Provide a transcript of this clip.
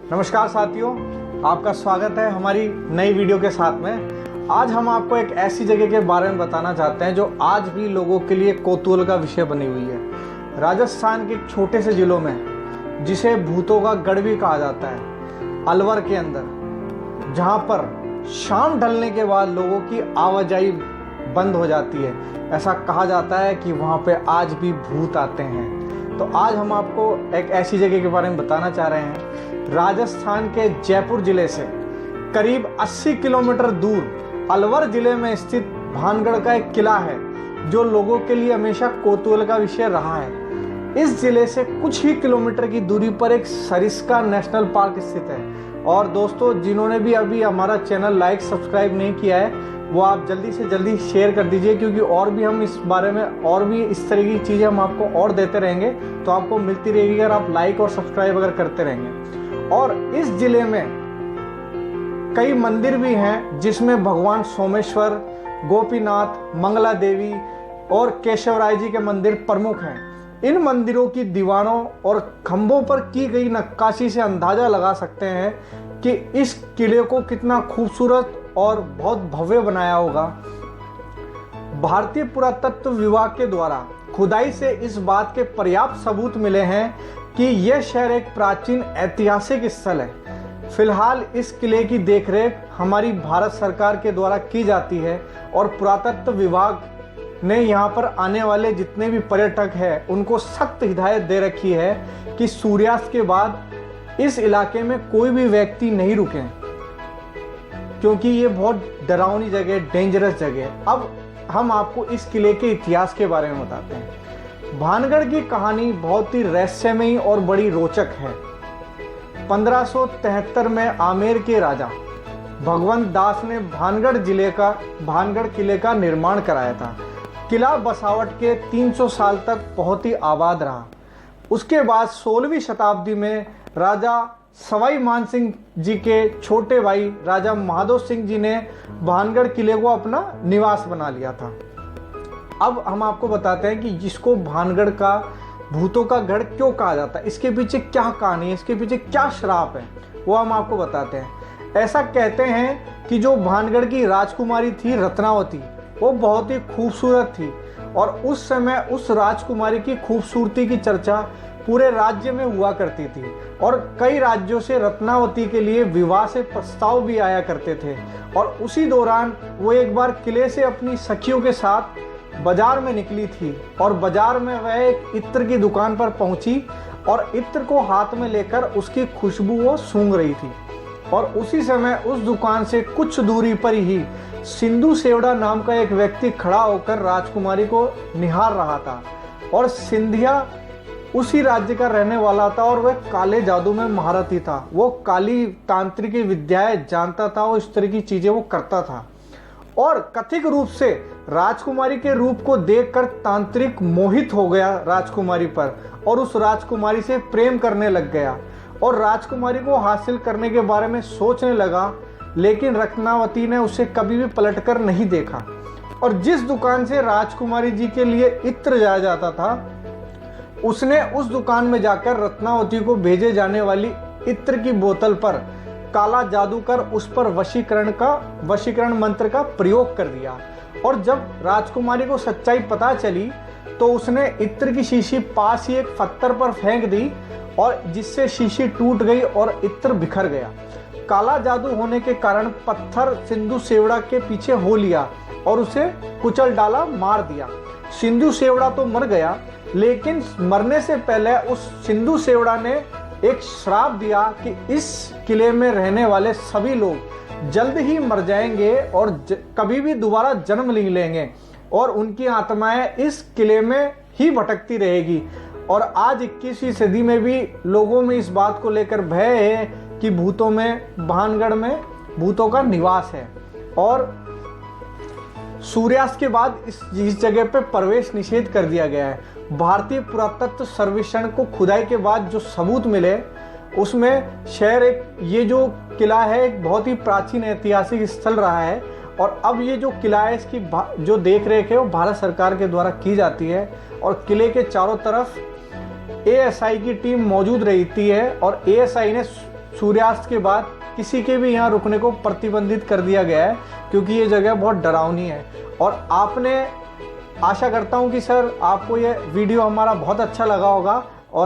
नमस्कार साथियों, आपका स्वागत है हमारी नई वीडियो के साथ में। आज हम आपको एक ऐसी जगह के बारे में बताना चाहते हैं जो आज भी लोगों के लिए कौतूहल का विषय बनी हुई है। राजस्थान के एक छोटे से जिलों में, जिसे भूतों का गढ़ भी कहा जाता है, अलवर के अंदर, जहां पर शाम ढलने के बाद लोगों की आवाजाही बंद हो जाती है। ऐसा कहा जाता है कि वहां पे आज भी भूत आते हैं। तो आज हम आपको एक ऐसी जगह के बारे में बताना चाह रहे हैं। राजस्थान के जयपुर जिले से करीब 80 किलोमीटर दूर अलवर जिले में स्थित भानगढ़ का एक किला है, जो लोगों के लिए हमेशा कौतूहल का विषय रहा है। इस जिले से कुछ ही किलोमीटर की दूरी पर एक सरिस्का नेशनल पार्क स्थित है। और दोस्तों, जिन्होंने भी अभी हमारा चैनल लाइक सब्सक्राइब नहीं किया है, वो आप जल्दी से जल्दी शेयर कर दीजिए, क्योंकि और भी हम इस बारे में और भी इस तरह की चीज़ें हम आपको और देते रहेंगे, तो आपको मिलती रहेगी अगर आप लाइक और सब्सक्राइब अगर करते रहेंगे। और इस जिले में कई मंदिर भी हैं, जिसमें भगवान सोमेश्वर, गोपीनाथ, मंगला देवी और केशवराय जी के मंदिर प्रमुख हैं। इन मंदिरों की दीवारों और खंभों पर की गई नक्काशी से अंदाजा लगा सकते हैं कि इस किले को कितना खूबसूरत और बहुत भव्य बनाया होगा। भारतीय पुरातत्व विभाग के द्वारा खुदाई से इस बात के पर्याप्त सबूत मिले हैं कि यह शहर एक प्राचीन ऐतिहासिक स्थल है। फिलहाल इस किले की देखरेख हमारी भारत सरकार के द्वारा की जाती है और पुरातत्व विभाग ने यहाँ पर आने वाले जितने भी पर्यटक हैं उनको सख्त हिदायत दे रखी है कि सूर्यास्त के बाद इस इलाके में कोई भी व्यक्ति नहीं रुके, क्योंकि ये बहुत डरावनी जगह, डेंजरस जगह है। अब हम आपको इस किले के इतिहास के बारे में बताते हैं। भानगढ़ की कहानी बहुत ही रहस्यमयी और बड़ी रोचक है। 1573 में आमेर के राजा भगवंत दास ने भानगढ़ किले का निर्माण कराया था। किला बसावट के 300 साल तक बहुत ही आबाद रहा। उसके बाद 16वीं शताब्दी में राजा सवाई मानसिंह जी के छोटे भाई राजा माधो सिंह जी ने भानगढ़ किले को अपना निवास बना लिया था। अब हम आपको बताते हैं कि जिसको भानगढ़ का भूतों का गढ़ क्यों कहा जाता है, इसके पीछे क्या कहानी है, इसके पीछे क्या श्राप है, वो हम आपको बताते हैं। ऐसा कहते हैं कि जो भानगढ़ की राजकुमारी थी रत्नावती, वो बहुत ही खूबसूरत थी और उस समय उस राजकुमारी की खूबसूरती की चर्चा पूरे राज्य में हुआ करती थी और कई राज्यों से रत्नावती के लिए विवाह से प्रस्ताव भी आया करते थे। और उसी दौरान वो एक बार किले से अपनी सखियों के साथ बाजार में निकली थी और बाजार में वह एक इत्र की दुकान पर पहुंची और इत्र को हाथ में लेकर उसकी खुशबू वो सूंघ रही थी। और उसी समय उस दुकान से कुछ दूरी पर ही सिंधु सेवड़ा नाम का एक व्यक्ति खड़ा होकर राजकुमारी को निहार रहा था। और सिंधिया उसी राज्य का रहने वाला था और वह काले जादू में महारथी था। वो काली तांत्रिक विद्याएं जानता था और इस तरह की चीजें वो करता था। और कथित रूप से राजकुमारी के रूप को देखकर तांत्रिक मोहित हो गया राजकुमारी पर और उस राजकुमारी से प्रेम करने लग गया और राजकुमारी को हासिल करने के बारे में सोचने लगा। लेकिन रत्नावती ने उसे कभी भी पलटकर नहीं देखा और जिस दुकान से राजकुमारी जी के लिए इत्र जाया जाता था, उसने उस दुकान में जाकर रत्नावती को भेजे जाने वाली इत्र की बोतल पर काला जादू कर उस पर वशीकरण मंत्र का प्रयोग कर दिया। और जब राजकुमारी को सच्चाई पता चली तो उसने इत्र की शीशी पास ही एक पत्थर पर फेंक दी और जिससे शीशी टूट गई और इत्र बिखर गया। काला जादू होने के कारण पत्थर सिंधु सेवड़ा के पीछे हो लिया और उसे कुचल डाला, मार दिया। सिंधु सेवड़ा तो मर गया, लेकिन मरने से पहले उस सिंधु सेवड़ा ने एक श्राप दिया कि इस किले में रहने वाले सभी लोग जल्द ही मर जाएंगे और कभी भी दोबारा जन्म नहीं लेंगे और उनकी आत्माएं इस किले में ही भटकती रहेगी। और आज 21वीं सदी में भी लोगों में इस बात को लेकर भय है कि भानगढ़ में भूतों का निवास है और सूर्यास्त के बाद इस जगह पे प्रवेश निषेध कर दिया गया है। भारतीय पुरातत्व सर्वेक्षण को खुदाई के बाद जो सबूत मिले उसमें ये जो किला है एक बहुत ही प्राचीन ऐतिहासिक स्थल रहा है और अब ये जो किला है इसकी जो देख रेख है वो भारत सरकार के द्वारा की जाती है और किले के चारों तरफ एएसआई की टीम मौजूद रहती है और एएसआई ने सूर्यास्त के बाद किसी के भी यहाँ रुकने को प्रतिबंधित कर दिया गया है, क्योंकि ये जगह बहुत डरावनी है। और आपने, आशा करता हूँ कि सर आपको ये वीडियो हमारा बहुत अच्छा लगा होगा।